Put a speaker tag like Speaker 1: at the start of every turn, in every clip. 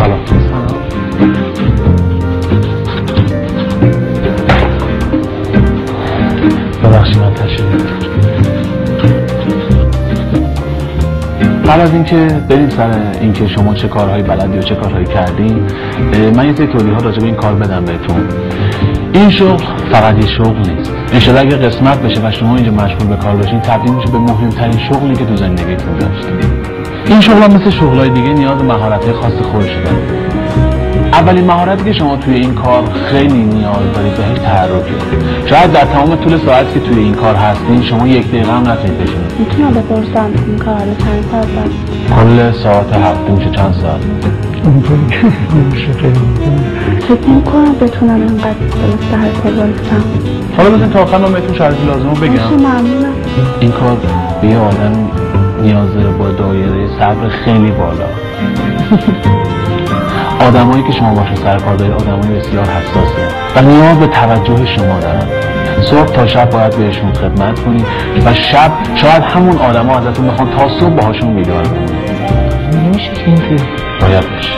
Speaker 1: سلام. ببخشید من تشریف. قبل از اینکه بریم سر اینکه شما چه کارهایی بلدی و چه کارهایی کردین، من یه سری توضیحات راجع به این کار بدم بهتون. این شغل فقط یه شغل نیست. انشالله اگه قسمت بشه و شما اینجا مشغول به کار بشین، تبدیل میشه به مهمترین شغلی که تو زندگیتون داشتید. این شغل هم مثل شغلای دیگه نیاز به مهارت‌های خاص خودش داره. اولین مهارتی که شما توی این کار خیلی نیاز دارید بهش تحرکه. شاید در تمام طول ساعتی که توی این کار هستین شما یک دقیقه هم نتونید بشینید.
Speaker 2: میتونم بپرسم این کار رو چند ساعت داره؟
Speaker 1: کل ساعت هفته میشه چند ساعت؟
Speaker 3: اونطوری که نمیشه خیلی
Speaker 2: فکر نمی‌کنم بتونم اینقدر درست حرکت وایسم.
Speaker 1: حالا بزن تا آخر من بهتون شرایط لازم رو بگم.
Speaker 2: ممنونم.
Speaker 1: این کار به یه آدم نیاز داره با دایره صبر خیلی بالا. آدمایی که شما باشون سر کار دارید آدمای بسیار حساسه و نیاز به توجه شما دارن. صبح تا شب باید بهشون خدمت کنید و شب شاید همون آدما ازتون بخوان تا صبح باهاشون بیدار بمونید.
Speaker 3: نمیشه که اینطوری
Speaker 1: باید بشه.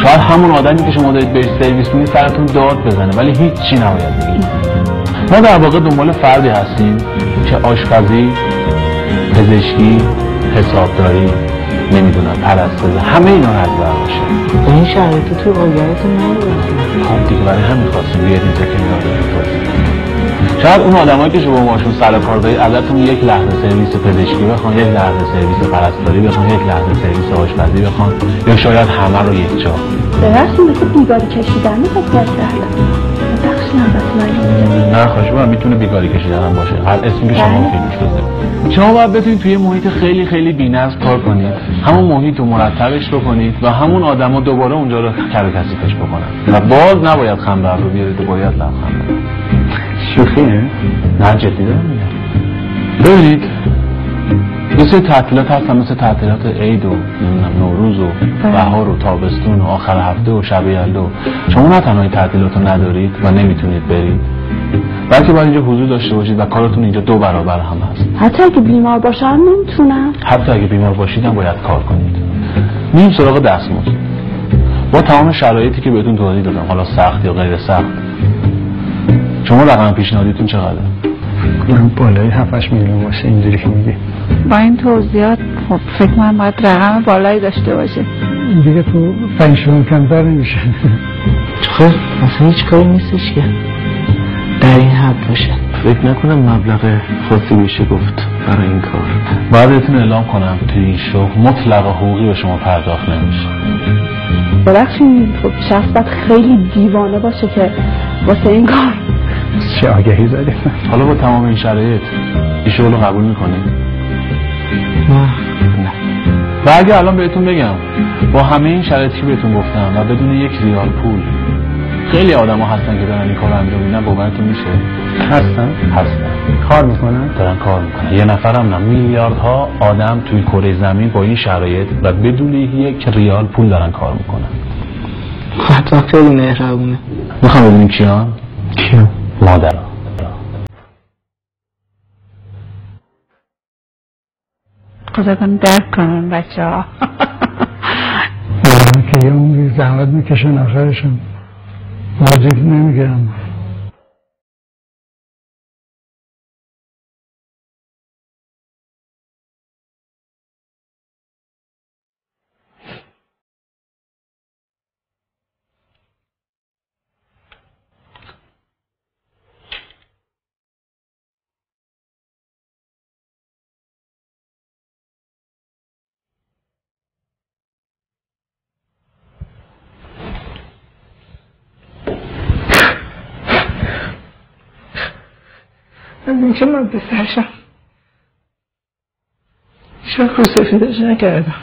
Speaker 1: شاید همون آدمی که شما دارید بهش سرویس میدید سرتون داد بزنه ولی هیچ چی نباید بگید. ما در واقع دنبال فردی هستیم که آشپزی، پزشکی، حسابداری، نمیدونم پرستاری، همه اینا رو از بر باشه.
Speaker 3: با این شرایط تو قایرتون نبود.
Speaker 1: خب دیگه برای همین خواستیم بیاد اینجا که اینا رو توضیح. شاید اون آدمایی که شما باشون سر کار دارید ازتون یک لحظه سرویس پزشکی بخوان، یک لحظه سرویس پرستاری بخوان، یک لحظه سرویس آشپزی بخوان، یا شاید همه رو یک جا.
Speaker 2: ببخشید مثل بیگاری کشیدن حسیت کردم. ببخشید البته
Speaker 1: نه خواهش می‌کنم میتونه بیگاری کشیدن هم باشه. هر اسمی که شما می‌خواید بذارید. شما باید بتونید توی محیط خیلی خیلی بی‌نظم کار کنید. همون محیط رو مرتبش بکنید و همون آدما دوباره اونجا رو کر کثیفش بکنن. و باز نباید خنبر رو بیارید و باید لبخند بزنید.
Speaker 3: شوخیه؟
Speaker 1: نه جدی دارم میگم. ببینید یه سری تعطیلات هستن مثل تعطیلات عید و نوروز و بهار و تابستون و آخر هفته و شب یلدا. شما نه تنها این تعطیلات رو ندارید و نمیتونید برید، بلکه باید اینجا حضور داشته باشید و کارتون اینجا 2 برابر هم هست.
Speaker 2: حتی اگه بیمار باشم نمیتونم.
Speaker 1: حتی اگه بیمار باشید هم باید کار کنید. میریم سراغ دستمزد. با تمام شرایطی که بهتون توضیح دادم، حالا سخت یا غیر سخت، شما رقم پیشنهادیتون چقدره؟
Speaker 3: من بالای 7-8 میلیون باشه اینجوری که میگی.
Speaker 4: با این توضیحات خب فکر کنم باید رقم بالایی داشته باشه.
Speaker 3: دیگه تو 5 میلیون کمتر نمیشه. خب اصلا هیچ کاری نیستش که در این حد باشه.
Speaker 1: فکر نکنم مبلغ خاصی بشه گفت برای این کار. باید بهتون اعلام کنم توی این شغل مطلق حقوقی به شما پرداخت نمیشه.
Speaker 2: ببخشید خب شخص باید خیلی دیوانه باشه که واسه این کار
Speaker 3: چه آگهی زدید؟
Speaker 1: حالا با تمام این شرایط این شغل رو قبول میکنید؟
Speaker 3: نه.
Speaker 1: و اگه الان بهتون بگم با همه این شرایطی که بهتون گفتم و بدون 1 ریال پول خیلی آدم ها هستن که دارن این کار رو انجام میدن، باورتون میشه؟
Speaker 3: هستن؟ کار میکنن؟
Speaker 1: دارن کار میکنن. یه نفرم نه، میلیاردها آدم توی کره زمین با این شرایط و بدون 1 ریال پول دارن کار میکنن.
Speaker 3: حتما خیلی مهربونه.
Speaker 1: میخوام ببینیم کیان؟
Speaker 3: کیان؟
Speaker 1: مادر.
Speaker 4: خدا کنه درک کنن بچه ها.
Speaker 3: که یه عمری زحمت میکشن آخرشون واجب نمیگیرم. از اینکه من پسرشم شاید رو سفیدش نکردم.